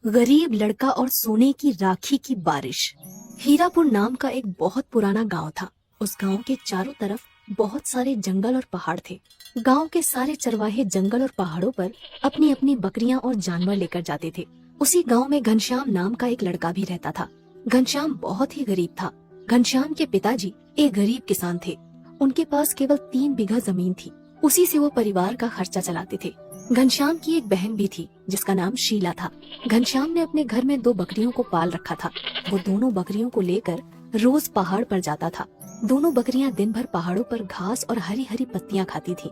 गरीब लड़का और सोने की राखी की बारिश। हीरापुर नाम का एक बहुत पुराना गांव था। उस गांव के चारों तरफ बहुत सारे जंगल और पहाड़ थे। गांव के सारे चरवाहे जंगल और पहाड़ों पर अपनी अपनी बकरियां और जानवर लेकर जाते थे। उसी गांव में घनश्याम नाम का एक लड़का भी रहता था। घनश्याम बहुत ही गरीब था। घनश्याम के पिताजी एक गरीब किसान थे। उनके पास केवल 3 बीघा जमीन थी। उसी से वो परिवार का खर्चा चलाते थे। घनश्याम की एक बहन भी थी जिसका नाम शीला था। घनश्याम ने अपने घर में 2 बकरियों को पाल रखा था। वो दोनों बकरियों को लेकर रोज पहाड़ पर जाता था। दोनों बकरियां दिन भर पहाड़ों पर घास और हरी हरी पत्तियां खाती थी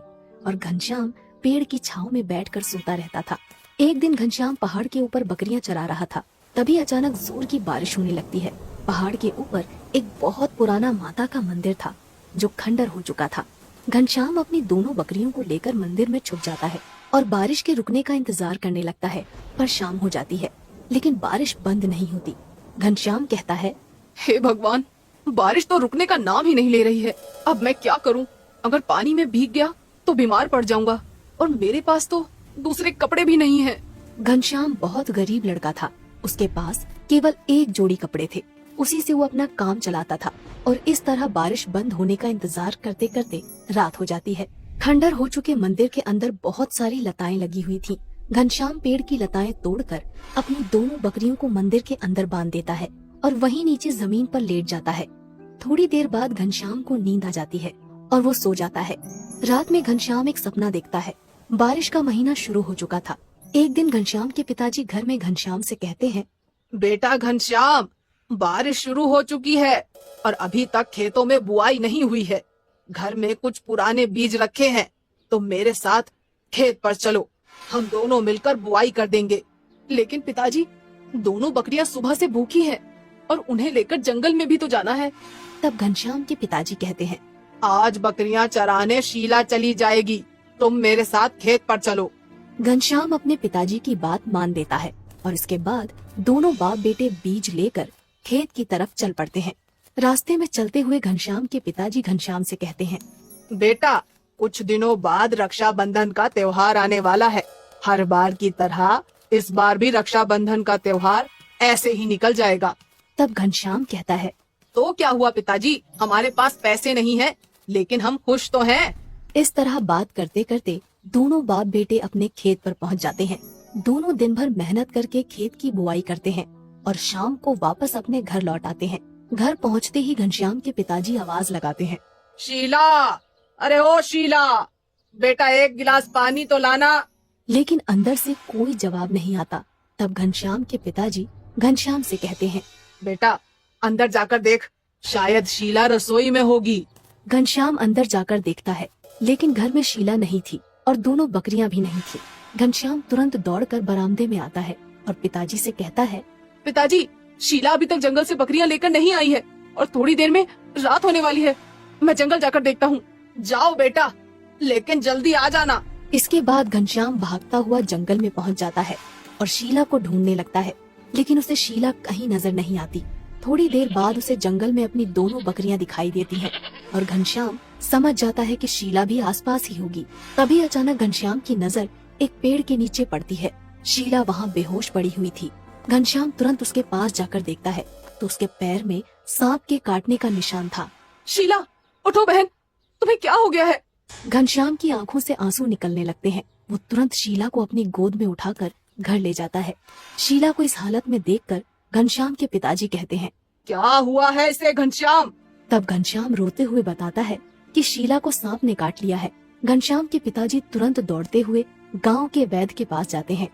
और घनश्याम पेड़ की छांव में बैठकर सोता रहता था। एक दिन घनश्याम पहाड़ के ऊपर बकरियां चरा रहा था। तभी अचानक जोर की बारिश होने लगती है। पहाड़ के ऊपर एक बहुत पुराना माता का मंदिर था जो खंडर हो चुका था। घनश्याम अपनी दोनों बकरियों को लेकर मंदिर में छुप जाता है और बारिश के रुकने का इंतजार करने लगता है। पर शाम हो जाती है लेकिन बारिश बंद नहीं होती। घनश्याम कहता है, हे भगवान, बारिश तो रुकने का नाम ही नहीं ले रही है। अब मैं क्या करूं? अगर पानी में भीग गया तो बीमार पड़ जाऊंगा और मेरे पास तो दूसरे कपड़े भी नहीं हैं। घनश्याम बहुत गरीब लड़का था। उसके पास केवल एक जोड़ी कपड़े थे। उसी से वो अपना काम चलाता था और इस तरह बारिश बंद होने का इंतजार करते करते रात हो जाती है। खंडर हो चुके मंदिर के अंदर बहुत सारी लताएं लगी हुई थीं। घनश्याम पेड़ की लताएं तोड़कर अपनी दोनों बकरियों को मंदिर के अंदर बांध देता है और वहीं नीचे जमीन पर लेट जाता है। थोड़ी देर बाद घनश्याम को नींद आ जाती है और वो सो जाता है। रात में घनश्याम एक सपना देखता है। बारिश का महीना शुरू हो चुका था। एक दिन घनश्याम के पिताजी घर में घनश्याम से कहते हैं, बेटा घनश्याम, बारिश शुरू हो चुकी है और अभी तक खेतों में बुआई नहीं हुई है। घर में कुछ पुराने बीज रखे हैं, तो मेरे साथ खेत पर चलो, हम दोनों मिलकर बुआई कर देंगे। लेकिन पिताजी, दोनों बकरियां सुबह से भूखी हैं और उन्हें लेकर जंगल में भी तो जाना है। तब घनश्याम के पिताजी कहते हैं, आज बकरियां चराने शीला चली जाएगी, तुम मेरे साथ खेत पर चलो। घनश्याम अपने पिताजी की बात मान लेता है और इसके बाद दोनों बाप बेटे बीज लेकर खेत की तरफ चल पड़ते हैं। रास्ते में चलते हुए घनश्याम के पिताजी घनश्याम से कहते हैं, बेटा, कुछ दिनों बाद रक्षाबंधन का त्योहार आने वाला है। हर बार की तरह इस बार भी रक्षाबंधन का त्योहार ऐसे ही निकल जाएगा। तब घनश्याम कहता है, तो क्या हुआ पिताजी, हमारे पास पैसे नहीं हैं, लेकिन हम खुश तो हैं। इस तरह बात करते करते दोनों बाप बेटे अपने खेत पर पहुंच जाते हैं। दोनों दिन भर मेहनत करके खेत की बुआई करते हैं और शाम को वापस अपने घर लौट आते हैं। घर पहुंचते ही घनश्याम के पिताजी आवाज लगाते हैं, शीला, अरे ओ शीला, बेटा एक गिलास पानी तो लाना। लेकिन अंदर से कोई जवाब नहीं आता। तब घनश्याम के पिताजी घनश्याम से कहते हैं, बेटा अंदर जाकर देख, शायद शीला रसोई में होगी। घनश्याम अंदर जाकर देखता है लेकिन घर में शीला नहीं थी और दोनों बकरियां भी नहीं थी। घनश्याम तुरंत दौड़कर बरामदे में आता है और पिताजी से कहता है, पिताजी, शीला अभी तक जंगल से बकरियां लेकर नहीं आई है और थोड़ी देर में रात होने वाली है। मैं जंगल जाकर देखता हूँ। जाओ बेटा, लेकिन जल्दी आ जाना। इसके बाद घनश्याम भागता हुआ जंगल में पहुंच जाता है और शीला को ढूंढने लगता है, लेकिन उसे शीला कहीं नजर नहीं आती। थोड़ी देर बाद उसे जंगल में अपनी दोनों बकरियां दिखाई देती हैं और घनश्याम समझ जाता है कि शीला भी आसपास ही होगी। तभी अचानक घनश्याम की नजर एक पेड़ के नीचे पड़ती है। शीला वहाँ बेहोश पड़ी हुई थी। घनश्याम तुरंत उसके पास जाकर देखता है तो उसके पैर में सांप के काटने का निशान था। शीला, उठो बहन, तुम्हें क्या हो गया है? घनश्याम की आंखों से आंसू निकलने लगते हैं। वो तुरंत शीला को अपनी गोद में उठाकर घर ले जाता है। शीला को इस हालत में देखकर घनश्याम के पिताजी कहते हैं, क्या हुआ है इसे घनश्याम? तब घनश्याम रोते हुए बताता है कि शीला को सांप ने काट लिया है। घनश्याम के पिताजी तुरंत दौड़ते हुए गांव के वैद्य के पास जाते हैं।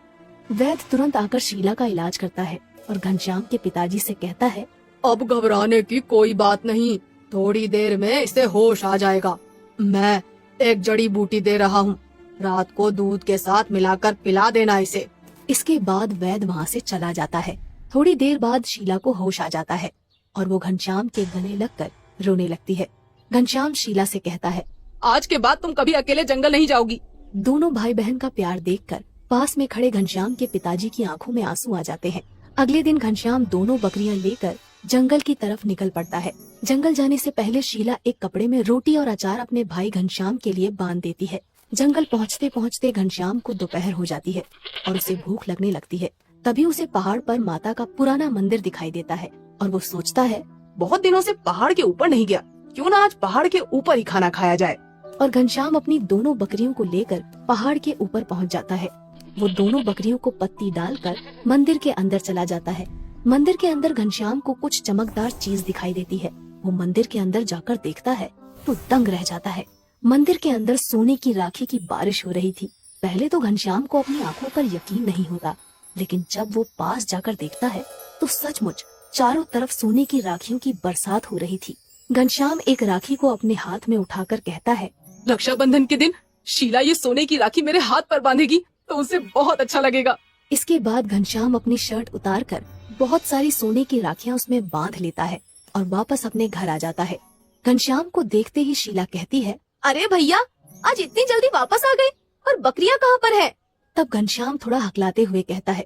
वैद्य तुरंत आकर शीला का इलाज करता है और घनश्याम के पिताजी से कहता है, अब घबराने की कोई बात नहीं, थोड़ी देर में इसे होश आ जाएगा। मैं एक जड़ी बूटी दे रहा हूँ, रात को दूध के साथ मिलाकर पिला देना इसे। इसके बाद वैद्य वहाँ से चला जाता है। थोड़ी देर बाद शीला को होश आ जाता है और वो घनश्याम के गले लगकर रोने लगती है। घनश्याम शीला से कहता है, आज के बाद तुम कभी अकेले जंगल नहीं जाओगी। दोनों भाई बहन का प्यार देखकर पास में खड़े घनश्याम के पिताजी की आंखों में आंसू आ जाते हैं। अगले दिन घनश्याम दोनों बकरियां लेकर जंगल की तरफ निकल पड़ता है। जंगल जाने से पहले शीला एक कपड़े में रोटी और अचार अपने भाई घनश्याम के लिए बांध देती है। जंगल पहुँचते पहुँचते घनश्याम को दोपहर हो जाती है और उसे भूख लगने लगती है। तभी उसे पहाड़ पर माता का पुराना मंदिर दिखाई देता है और वो सोचता है बहुत दिनों से पहाड़ के ऊपर नहीं गया, क्यों ना आज पहाड़ के ऊपर ही खाना खाया जाए। और घनश्याम अपनी दोनों बकरियों को लेकर पहाड़ के ऊपर पहुंच जाता है। वो दोनों बकरियों को पत्ती डालकर मंदिर के अंदर चला जाता है। मंदिर के अंदर घनश्याम को कुछ चमकदार चीज दिखाई देती है। वो मंदिर के अंदर जाकर देखता है तो दंग रह जाता है। मंदिर के अंदर सोने की राखी की बारिश हो रही थी। पहले तो घनश्याम को अपनी आंखों पर यकीन नहीं होता, लेकिन जब वो पास जाकर देखता है तो सचमुच चारों तरफ सोने की राखियों की बरसात हो रही थी। घनश्याम एक राखी को अपने हाथ में उठाकर कहता है, रक्षाबंधन के दिन शीला ये सोने की राखी मेरे हाथ पर बांधेगी तो उसे बहुत अच्छा लगेगा। इसके बाद घनश्याम अपनी शर्ट उतारकर बहुत सारी सोने की राखियां उसमें बांध लेता है और वापस अपने घर आ जाता है। घनश्याम को देखते ही शीला कहती है, अरे भैया, आज इतनी जल्दी वापस आ गए और बकरियां कहाँ पर है? तब घनश्याम थोड़ा हकलाते हुए कहता है,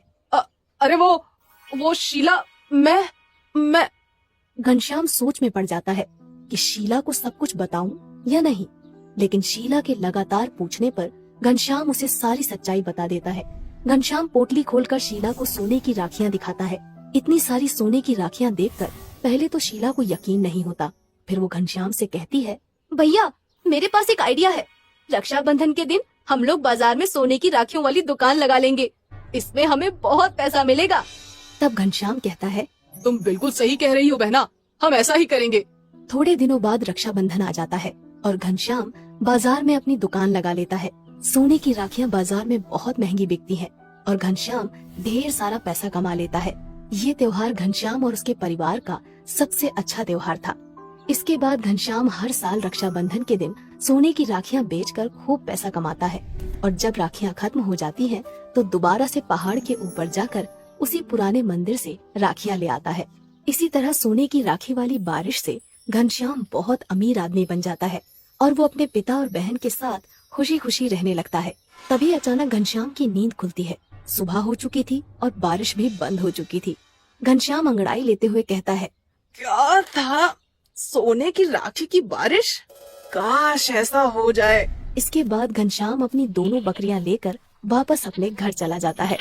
अरे वो शीला, मैं घनश्याम सोच में पड़ जाता है कि शीला को सब कुछ बताऊं या नहीं, लेकिन शीला के लगातार पूछने पर घनश्याम उसे सारी सच्चाई बता देता है। घनश्याम पोटली खोलकर शीला को सोने की राखियां दिखाता है। इतनी सारी सोने की राखियां देखकर पहले तो शीला को यकीन नहीं होता, फिर वो घनश्याम से कहती है, भैया, मेरे पास एक आइडिया है। रक्षाबंधन के दिन हम लोग बाजार में सोने की राखियों वाली दुकान लगा लेंगे, इसमें हमें बहुत पैसा मिलेगा। तब घनश्याम कहता है, तुम बिल्कुल सही कह रही हो बहना, हम ऐसा ही करेंगे। थोड़े दिनों बाद रक्षाबंधन आ जाता है और घनश्याम बाजार में अपनी दुकान लगा लेता है। सोने की राखियां बाजार में बहुत महंगी बिकती हैं और घनश्याम ढेर सारा पैसा कमा लेता है। ये त्योहार घनश्याम और उसके परिवार का सबसे अच्छा त्योहार था। इसके बाद घनश्याम हर साल रक्षाबंधन के दिन सोने की राखियां बेचकर खूब पैसा कमाता है और जब राखियां खत्म हो जाती हैं तो दोबारा से पहाड़ के ऊपर जाकर उसी पुराने मंदिर से राखियां ले आता है। इसी तरह सोने की राखी वाली बारिश से घनश्याम बहुत अमीर आदमी बन जाता है और वो अपने पिता और बहन के साथ खुशी खुशी रहने लगता है। तभी अचानक घनश्याम की नींद खुलती है। सुबह हो चुकी थी और बारिश भी बंद हो चुकी थी। घनश्याम अंगड़ाई लेते हुए कहता है, क्या था? सोने की राखी की बारिश? काश ऐसा हो जाए। इसके बाद घनश्याम अपनी दोनों बकरियां लेकर वापस अपने घर चला जाता है।